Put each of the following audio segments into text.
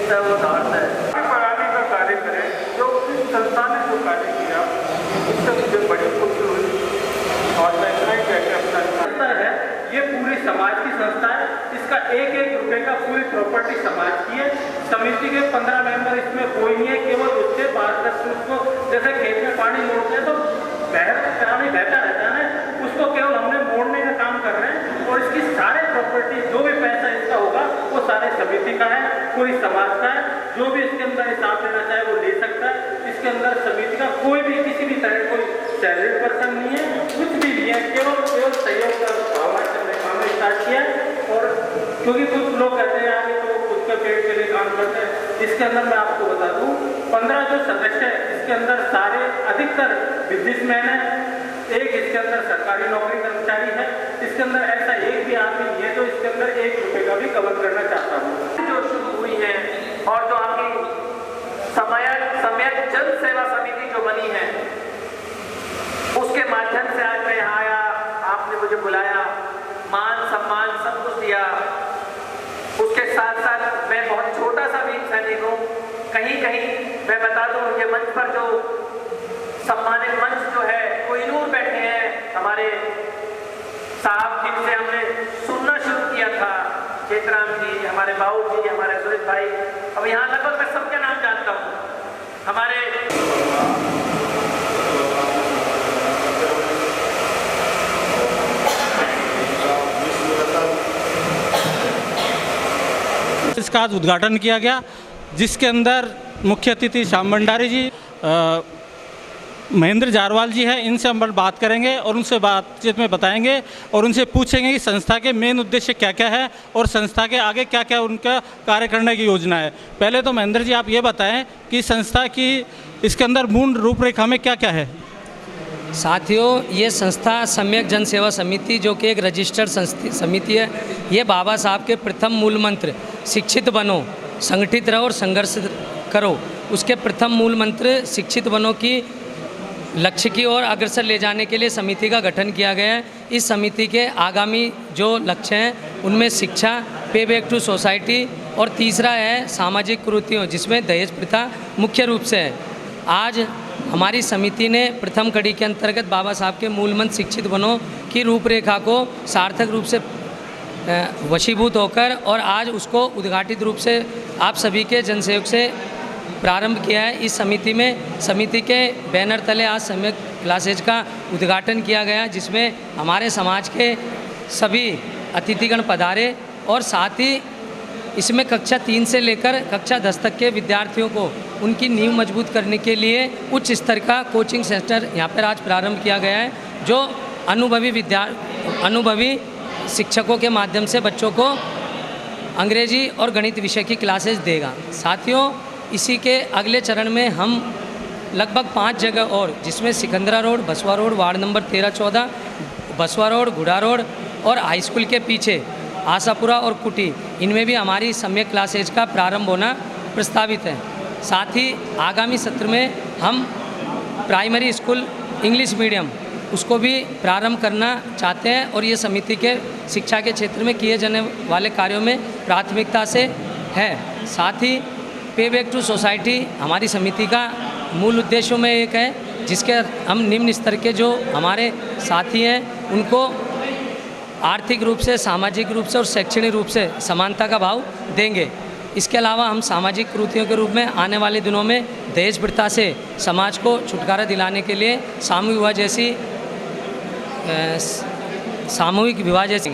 है वो नॉर्थ है। पढ़ाने का कार्य करें, जो इस संस्था ने जो कार्य किया उससे मुझे बड़ी खुशी हुई और मैं इतना ही कहकर अपना संस्था है, ये पूरी समाज की संस्था है। इसका एक एक रुपए का पूरी प्रॉपर्टी समाज की है। समिति के 15 मेंबर इसमें कोई नहीं है, केवल उससे 12-10 को जैसे खेत में पानी मोड़ते हैं तो पानी बहता रहता है ना, उसको केवल हमने मोड़ने का काम कर रहे हैं। और इसकी सारे प्रॉपर्टी जो भी पैसा इसका होगा वो सारे समिति का है, पूरी समाज का है। जो भी इसके अंदर हिसाब लेना चाहे वो ले सकता है। इसके अंदर समिति का कोई भी किसी भी तरह कोई सैलरी पर्सन नहीं है, कुछ भी नहीं है, केवल सहयोग का भावना से हमने काम स्टार्ट किया है। और क्योंकि कुछ लोग कहते हैं आगे तो खुद के पेट के लिए काम करते हैं, इसके अंदर मैं आपको बता दूं 15 जो सदस्य है इसके अंदर सारे अधिकतर बिजनेसमैन है। एक इसके अंदर सरकारी नौकरी कर्मचारी है। इसके अंदर ऐसा एक भी आदमी नहीं है जो इसके अंदर 1 रुपये का भी कवर करना चाहता हूँ। जो शुरू हुई है और जो आपकी सम्यक जन सेवा समिति जो बनी है उसके माध्यम से आज मैं यहाँ आया, आपने मुझे बुलाया, मान सम्मान सब कुछ दिया। उसके साथ साथ मैं बहुत छोटा सा भी सैनिक हूँ। कहीं कहीं मैं बता दूँ ये मंच पर जो सम्मानित मंच जो है कोहिनूर बैठे हैं हमारे साहब, जिनसे हमने सुनना शुरू किया था, चेतराम जी, हमारे बाबू जी, हमारे सुरेश भाई, अब यहाँ लगभग मैं सबके नाम जानता हूँ। हमारे इसका आज उद्घाटन किया गया, जिसके अंदर मुख्य अतिथि श्याम भंडारी जी, महेंद्र जारवाल जी हैं। इनसे हम बात करेंगे और उनसे बातचीत में बताएंगे और उनसे पूछेंगे कि संस्था के मेन उद्देश्य क्या क्या है और संस्था के आगे क्या क्या उनका कार्य करने की योजना है। पहले तो महेंद्र जी आप ये बताएं कि संस्था की इसके अंदर मूल रूपरेखा में क्या क्या है। साथियों, ये संस्था सम्यक जन सेवा समिति जो कि एक रजिस्टर्ड समिति है, ये बाबा साहब के प्रथम मूल मंत्र शिक्षित बनो, संगठित रहो और संघर्ष करो, उसके प्रथम मूल मंत्र शिक्षित बनो की लक्ष्य की ओर अग्रसर ले जाने के लिए समिति का गठन किया गया है। इस समिति के आगामी जो लक्ष्य हैं उनमें शिक्षा, पे बैक टू सोसाइटी और तीसरा है सामाजिक कुरीतियों, जिसमें दहेज प्रथा मुख्य रूप से है। आज हमारी समिति ने प्रथम कड़ी के अंतर्गत बाबा साहब के मूल मंत्र शिक्षित बनो की रूपरेखा को सार्थक रूप से वशीभूत होकर और आज उसको उद्घाटित रूप से आप सभी के जनसहयोग से प्रारंभ किया है। इस समिति के बैनर तले आज सम्यक क्लासेज का उद्घाटन किया गया, जिसमें हमारे समाज के सभी अतिथिगण पधारे और साथ ही इसमें कक्षा 3 से लेकर कक्षा 10 तक के विद्यार्थियों को उनकी नींव मजबूत करने के लिए उच्च स्तर का कोचिंग सेंटर यहाँ पर आज प्रारंभ किया गया है, जो अनुभवी शिक्षकों के माध्यम से बच्चों को अंग्रेजी और गणित विषय की क्लासेस देगा। साथियों, इसी के अगले चरण में हम लगभग 5 जगह और, जिसमें सिकंदरा रोड, बसवा रोड, वार्ड नंबर 13-14, बसवा रोड, गुड़ा रोड और हाई स्कूल के पीछे आशापुरा और कुटी, इनमें भी हमारी सम्यक क्लासेज का प्रारंभ होना प्रस्तावित है। साथ ही आगामी सत्र में हम प्राइमरी स्कूल इंग्लिश मीडियम उसको भी प्रारंभ करना चाहते हैं और ये समिति के शिक्षा के क्षेत्र में किए जाने वाले कार्यों में प्राथमिकता से है। साथ ही पे बैक टू सोसाइटी हमारी समिति का मूल उद्देश्यों में एक है, जिसके हम निम्न स्तर के जो हमारे साथी हैं उनको आर्थिक रूप से, सामाजिक रूप से और शैक्षणिक रूप से समानता का भाव देंगे। इसके अलावा हम सामाजिक कुरीतियों के रूप में आने वाले दिनों में दहेज प्रथा से समाज को छुटकारा दिलाने के लिए सामूहिक विवाह जैसी।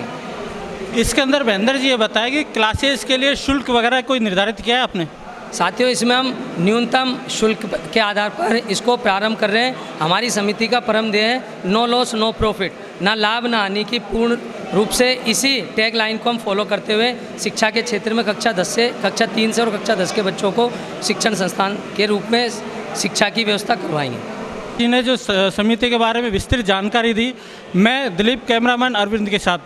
इसके अंदर महेंद्र जी ये बताएं कि क्लासेस के लिए शुल्क वगैरह कोई निर्धारित किया है आपने? साथियों, इसमें हम न्यूनतम शुल्क के आधार पर इसको प्रारंभ कर रहे हैं। हमारी समिति का परम ध्येय है नो लॉस नो प्रॉफिट, ना लाभ ना हानि की पूर्ण रूप से इसी टैग लाइन को हम फॉलो करते हुए शिक्षा के क्षेत्र में कक्षा 3 से और कक्षा 10 के बच्चों को शिक्षण संस्थान के रूप में शिक्षा की व्यवस्था करवाएंगे। इन्हें जो समिति के बारे में विस्तृत जानकारी दी, मैं दिलीप कैमरामैन अरविंद के साथ।